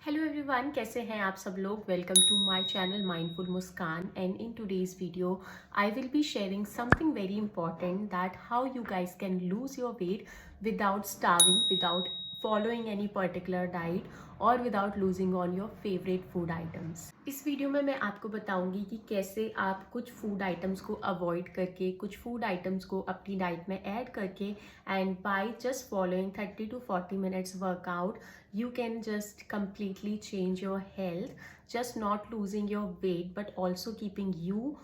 Hello everyone, कैसे हैं आप सब लोग। Welcome to my channel mindful Muskan and in today's video I will be sharing something very important that how you guys can lose your weight without starving, without following any particular diet और without losing on your favourite food items. इस video में मैं आपको बताऊंगी कि कैसे आप कुछ फूड आइटम्स को अवॉइड करके, कुछ फूड आइटम्स को अपनी डाइट में ऐड करके and by just following 30 to 40 minutes workout you can just completely change your health, just not losing your weight but also keeping you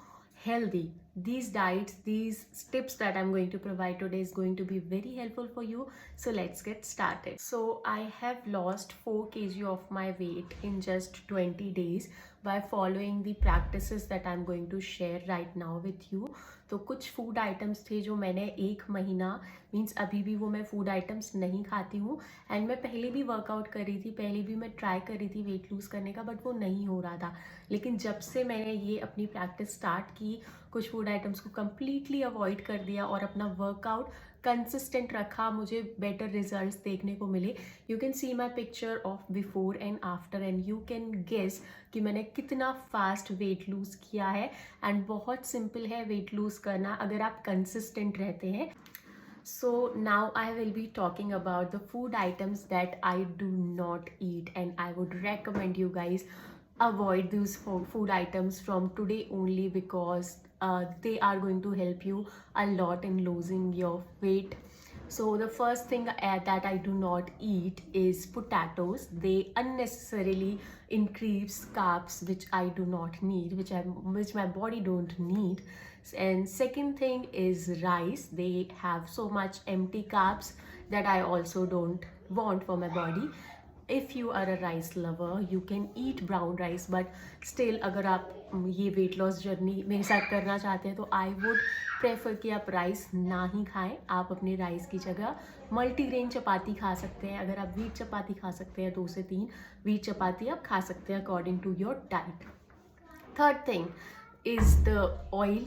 healthy. These diets, these tips that I'm going to provide today is going to be very helpful for you. So let's get started. So I have lost 4 kg of my weight in just 20 days by following the practices that I'm going to share right now with you. तो कुछ food items थे जो मैंने एक महीना means अभी भी वो मैं फूड आइटम्स नहीं खाती हूँ। एंड मैं पहले भी वर्कआउट कर रही थी, पहले भी मैं ट्राई कर रही थी वेट लूज़ करने का, बट वो नहीं हो रहा था। लेकिन जब से मैंने ये अपनी प्रैक्टिस स्टार्ट की, कुछ फूड आइटम्स को कम्प्लीटली अवॉइड कर दिया और अपना वर्कआउट कंसिस्टेंट रखा, मुझे बेटर रिजल्ट्स देखने को मिले। You can see my picture of before and after and you can guess कि मैंने कितना फास्ट वेट लूज़ किया है। एंड बहुत सिंपल है वेट लूज़ करना अगर आप कंसिस्टेंट रहते हैं। So now I will be talking about the food items that I do not eat, and I would recommend you guys avoid these food items from today only because they are going to help you a lot in losing your weight. So the first thing that I do not eat is potatoes. They unnecessarily increase carbs which I do not need, which my body don't need. And second thing is rice. They have so much empty carbs that I also don't want for my body. If you are a rice lover you can eat brown rice, but still अगर आप ये weight loss journey मेरे साथ करना चाहते हैं तो I would prefer कि आप राइस ना ही खाएं। आप अपने राइस की जगह मल्टीग्रेन चपाती खा सकते हैं। अगर आप वीट चपाती खा सकते हैं, 2 से 3 वीट चपाती आप खा सकते हैं according to your diet. Third thing is the oil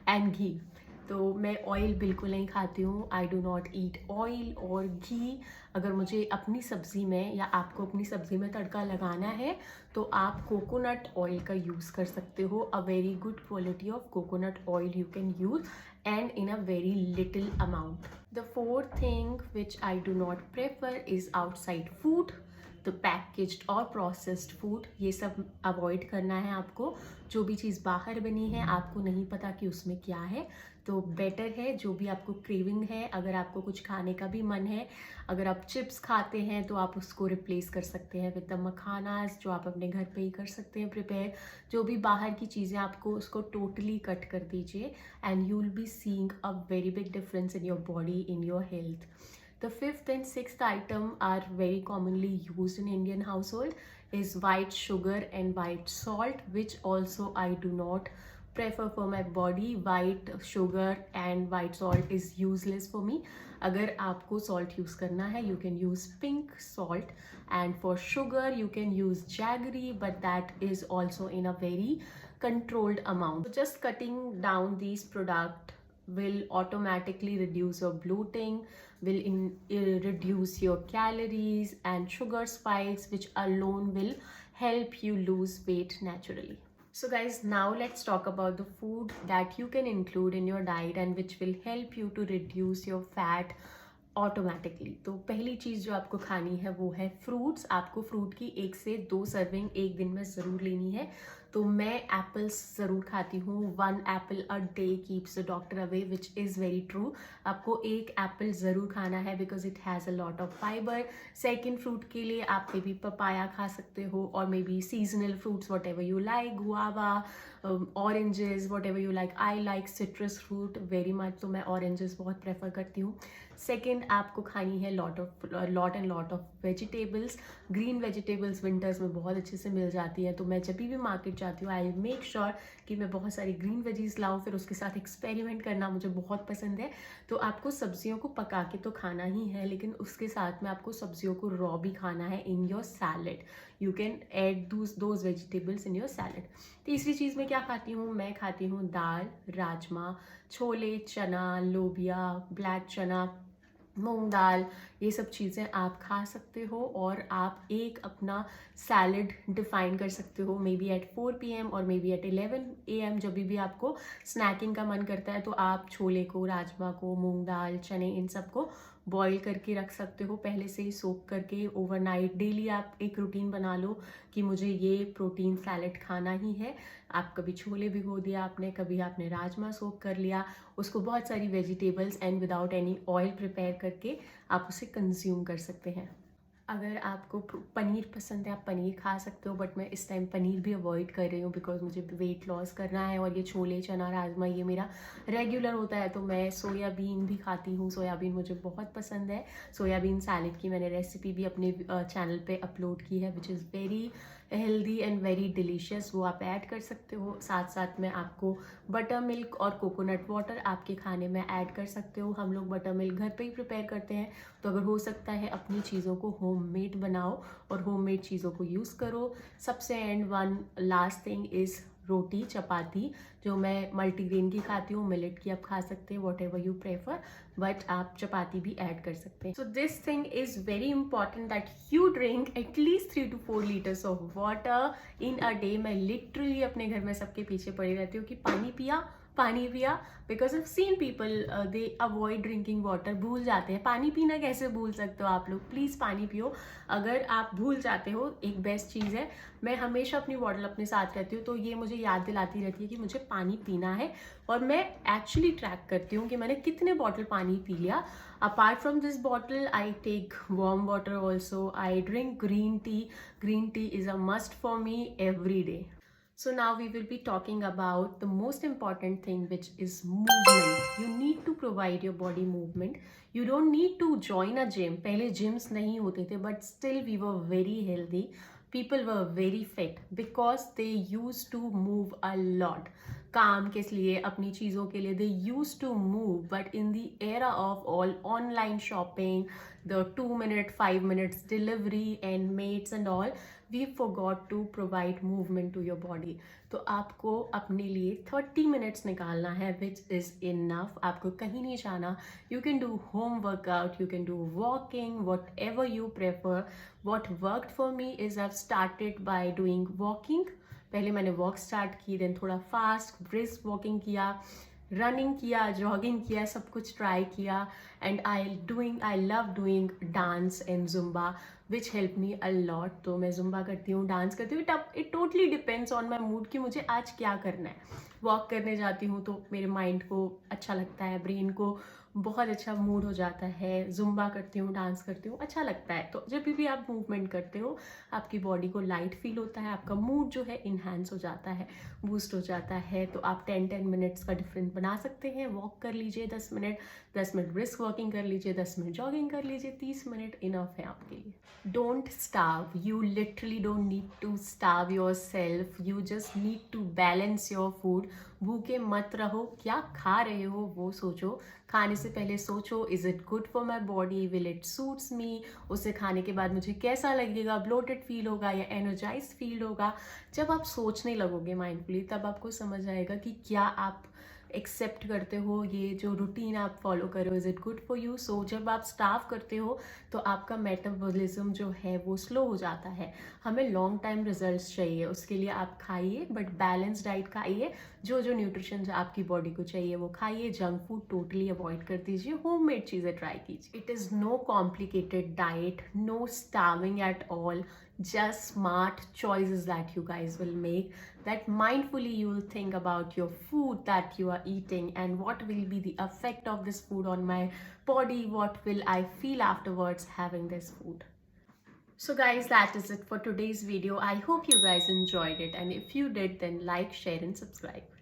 and ghee. तो मैं ऑयल बिल्कुल नहीं खाती हूँ। I do not eat oil और घी। अगर मुझे अपनी सब्ज़ी में या आपको अपनी सब्ज़ी में तड़का लगाना है तो आप कोकोनट ऑयल का यूज़ कर सकते हो। A very good quality of coconut oil you can use and in a very little amount. The fourth thing which I do not prefer is outside food, तो पैकेज्ड और processed food, ये सब avoid करना है आपको। जो भी चीज़ बाहर बनी है आपको नहीं पता कि उसमें क्या है, तो बेटर है जो भी आपको क्रेविंग है, अगर आपको कुछ खाने का भी मन है, अगर आप चिप्स खाते हैं तो आप उसको रिप्लेस कर सकते हैं विद द मखानास, जो आप अपने घर पे ही कर सकते हैं प्रिपेयर। जो भी बाहर की चीज़ें आपको उसको टोटली कट कर दीजिए and you will be seeing a very big difference in your body, in your health. The fifth and sixth item are very commonly used in Indian household is white sugar and white salt, which also I do not prefer for my body. White sugar and white salt is useless for me. अगर आपको salt use करना है you can use pink salt, and for sugar you can use jaggery, but that is also in a very controlled amount. So just cutting down these products will automatically reduce your bloating, will reduce your calories and sugar spikes, which alone will help you lose weight naturally. So guys, now let's talk about the food that you can include in your diet and which will help you to reduce your fat automatically. तो पहली चीज़ जो आपको खानी है वो है fruits. आपको fruit की 1 से 2 सर्विंग एक दिन में ज़रूर लेनी है। तो मैं एप्पल्स ज़रूर खाती हूँ। 1 Apple a day keeps the doctor away, which is very true. आपको 1 एप्पल ज़रूर खाना है because it has a lot of fibre. Second fruit के लिए आप मे बी पपाया खा सकते हो, और may be seasonal fruits what ever you like, guava, oranges, what ever you like. I like citrus fruit very much, तो मैं oranges बहुत प्रेफर करती हूँ। सेकेंड, आपको खानी है lot and lot of vegetables. Green vegetables winters में बहुत अच्छे से मिल जाती हैं, तो मैं जब भी मार्केट जाती हूँ आई मेक श्योर कि मैं बहुत सारी ग्रीन वेजीज लाऊं। फिर उसके साथ एक्सपेरिमेंट करना मुझे बहुत पसंद है। तो आपको सब्जियों को पका के तो खाना ही है, लेकिन उसके साथ में आपको सब्जियों को रॉ भी खाना है in your salad. You can add those vegetables in your salad. तीसरी चीज़ मैं क्या खाती हूँ, मैं खाती हूँ दाल, राजमा, छोले, चना, लोबिया, ब्लैक चना, मूंग दाल, ये सब चीज़ें आप खा सकते हो। और आप एक अपना सैलड डिफाइन कर सकते हो, मे बी एट 4 PM और मे बी एट 11 AM। जब भी आपको स्नैकिंग का मन करता है तो आप छोले को, राजमा को, मूंग दाल, चने, इन सबको बॉईल करके रख सकते हो, पहले से ही सोक करके ओवरनाइट। डेली आप एक रूटीन बना लो कि मुझे ये प्रोटीन सैलड खाना ही है। आप कभी छोले भिगो दिया आपने, कभी आपने राजमा सोक कर लिया, उसको बहुत सारी vegetables and without any oil prepare करके आप उसे कंज्यूम कर सकते हैं। अगर आपको पनीर पसंद है, आप पनीर खा सकते हो, बट मैं इस टाइम पनीर भी अवॉइड कर रही हूँ बिकॉज मुझे वेट लॉस करना है। और ये छोले, चना, राजमा ये मेरा रेगुलर होता है। तो मैं सोयाबीन भी खाती हूँ, सोयाबीन मुझे बहुत पसंद है। सोयाबीन सैलेड की मैंने रेसिपी भी अपने चैनल पे अपलोड की है, which is very healthy and very delicious. वो आप ऐड कर सकते हो। साथ साथ में आपको बटर मिल्क और कोकोनट वाटर आपके खाने में ऐड कर सकते हो। हम लोग बटर मिल्क घर पे ही प्रिपेयर करते हैं, तो अगर हो सकता है अपनी चीज़ों को होममेड बनाओ और होममेड चीज़ों को यूज़ करो। सबसे and one last thing is roti, chapati, जो मैं मल्टीग्रेन की खाती हूँ, मिलेट की आप खा सकते हैं, what ever you prefer, but आप चपाती भी ऐड कर सकते हैं। So this thing is very important that you drink at least 3 to 4 liters of water in a day. मैं लिटरली अपने घर में सबके पीछे पड़ी रहती हूँ कि पानी पिया, पानी पिया, because I seen people they avoid drinking water, भूल जाते हैं। पानी पीना कैसे भूल सकते हो आप लोग? प्लीज़ पानी पियो। अगर आप भूल जाते हो, एक बेस्ट चीज़ है, मैं हमेशा अपनी बॉटल अपने साथ रहती हूँ, तो ये मुझे याद दिलाती रहती है कि मुझे पानी पीना है। और मैं एक्चुअली ट्रैक करती हूँ कि मैंने कितने बॉटल पानी पी लिया। Apart from this bottle I take warm water also, I drink green tea. Green tea is a must for me every day. So now we will be talking about the most important thing, which is movement. You need to provide your body movement. You don't need to join a gym. पहले gyms नहीं होते थे, but still we were very healthy. People were very fit because they used to move a lot. काम के लिए, अपनी चीज़ों के लिए they used to move. But in the era of all online shopping, the 2 minute, 5 minutes delivery and mates and all, we forgot to provide movement to your body. तो आपको अपने लिए 30 minutes निकालना है, which is enough. आपको कहीं नहीं जाना. You can do home workout, you can do walking, whatever you prefer. What worked for me is I've started by doing walking. पहले मैंने वॉक स्टार्ट की, देन थोड़ा फास्ट ब्रिस्क वॉकिंग किया, running किया, जॉगिंग किया, सब कुछ ट्राई किया। And I love doing dance and Zumba which help me a lot. तो मैं जुम्बा करती हूँ, डांस करती हूँ। It totally depends on my mood कि मुझे आज क्या करना है। वॉक करने जाती हूँ तो मेरे माइंड को अच्छा लगता है, ब्रेन को बहुत अच्छा मूड हो जाता है। जुम्बा करती हूँ, डांस करती हूँ, अच्छा लगता है। तो जब भी आप मूवमेंट करते हो, आपकी बॉडी को लाइट फील होता है, आपका मूड जो है इन्हांस हो जाता है, बूस्ट हो जाता है। तो आप 10 मिनट्स का डिफरेंस बना सकते हैं। वॉक कर लीजिए 10 मिनट, 10 मिनट ब्रिस्क वॉकिंग कर लीजिए, 10 मिनट जॉगिंग कर लीजिए, 30 मिनट इनफ है आपके लिए। Don't starve, you literally don't need to starve yourself, you just need to balance your food. भूखे मत रहो, क्या खा रहे हो वो सोचो। खाने से पहले सोचो, is it good for my body, will it suits me, उसे खाने के बाद मुझे कैसा लगेगा, ब्लोटेड फील होगा या एनर्जाइज फील होगा। जब आप सोचने लगोगे माइंडफुली, तब आपको समझ आएगा कि क्या आप एक्सेप्ट करते हो, ये जो रूटीन आप फॉलो कर रहे हो, is it good for you. So जब आप स्टार्व करते हो तो आपका मेटाबॉलिज्म जो है वो स्लो हो जाता है। हमें लॉन्ग टाइम रिजल्ट्स चाहिए, उसके लिए आप खाइए, बट बैलेंस डाइट खाइए। जो जो न्यूट्रिशन आपकी बॉडी को चाहिए वो खाइए। जंक फूड टोटली अवॉइड कर दीजिए, होममेड चीज़ें ट्राई कीजिए। It is no complicated diet, no starving at all, just smart choices that you guys will make, that mindfully you will think about your food that you are eating and what will be the effect of this food on my body, what will I feel afterwards having this food. So guys, that is it for today's video. I hope you guys enjoyed it, and if you did, then like, share and subscribe.